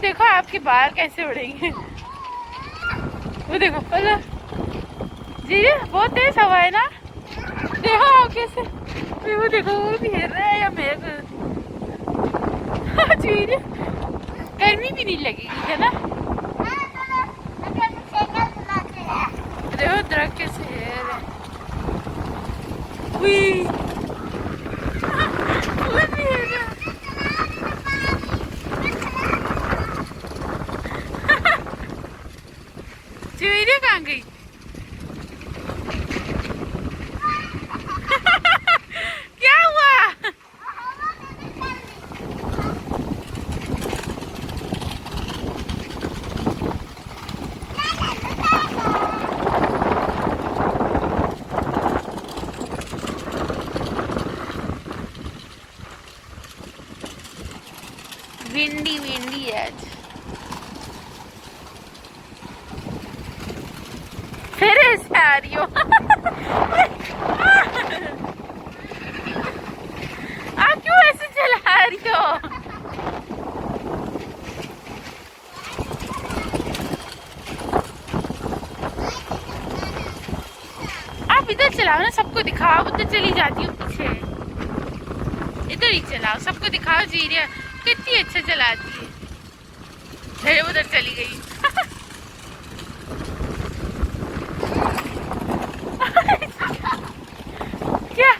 देखो आपके बाल कैसे उड़ेंगे। वो देखो जी बहुत तेज हवा है ना। देखो आप कैसे, वो देखो वो भी हिल रहा है या मेरे को गर्मी भी नहीं लगेगी है ना। देखो दरख्त कैसे हिल रहे हैं। जवेरिया कहाँ गई? क्या हुआ? विंडी विंडी है आज। फिर ऐसे आ रही हो। आप क्यों ऐसे चला रही हो? आप इधर चलाओ ना, सबको दिखाओ। उधर चली जाती हूँ पीछे, इधर ही चलाओ, सबको दिखाओ। जीरिया कितनी अच्छा चलाती है। उधर चली गई। क्या?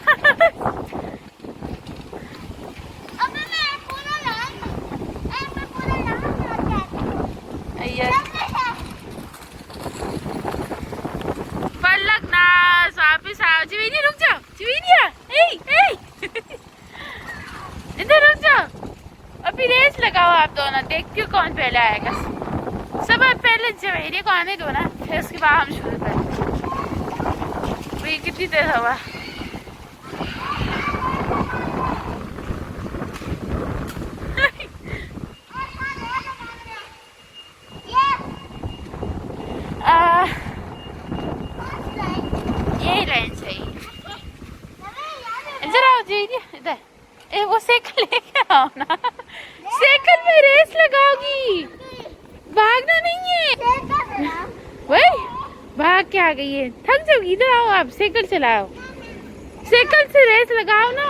पलक नाज वापिस आओ। जवेरिया रुक जाओ। जवेरिया इधर रुक जाओ। अभी रेस लगाओ आप दोनों, देखती हूँ कौन पहले आएगा। सब पहले जवेरिया को आने दो ना, फिर उसके बाद हम शुरू करें। ये कितनी तेज हवा। यही लाइन सही। इधर आओ जवेरिया, इधर। वो साइकिल लेके आओ ना। साइकिल में रेस लगाओगी, भागना नहीं है। वही भाग के आ गई है, थक जाओगी। इधर आओ, आप साइकिल चलाओ, साइकिल से रेस लगाओ ना।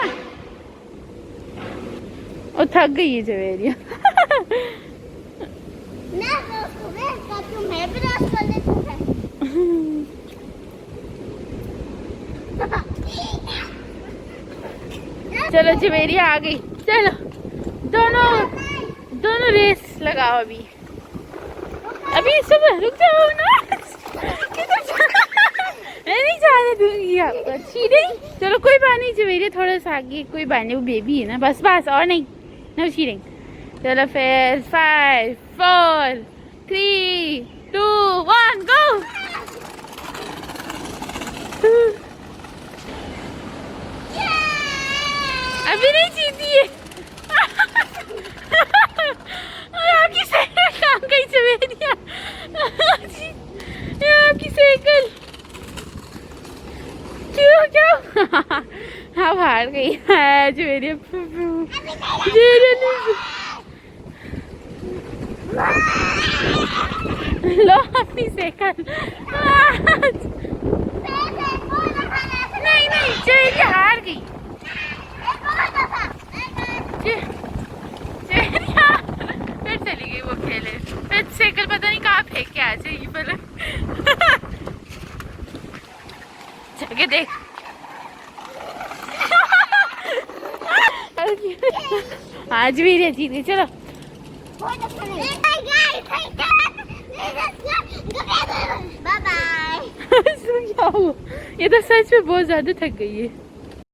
और थक गई है जवेरिया। चलो जवेरिया आ गई। चलो दोनों रेस लगाओ। अभी सब रुक जाओ ना। मैं नहीं जाने दूंगी आपको। चीटिंग। चलो कोई बात नहीं जवेरिया, थोड़ा सा आगे, कोई बात नहीं, वो बेबी है ना। बस और नहीं, नो चीटिंग। चलो फिर 5 4 3 2 1 गो। अभी नहीं जीती है। आपकी साइकिल कहाँ गई जवेरिया? आपकी साइकिल क्यों? हाँ हार गई है जवेरिया। लो अपनी साइकिल। नहीं जवेरिया हार गई। फिर चली गई वो खेले। फिर साइकिल पता नहीं कहाँ फेंक के आ जाएगी। पर जाके देख। आज भी रही जीत गई। चलो बाय बाय। ये तो सच में बहुत ज्यादा थक गई है।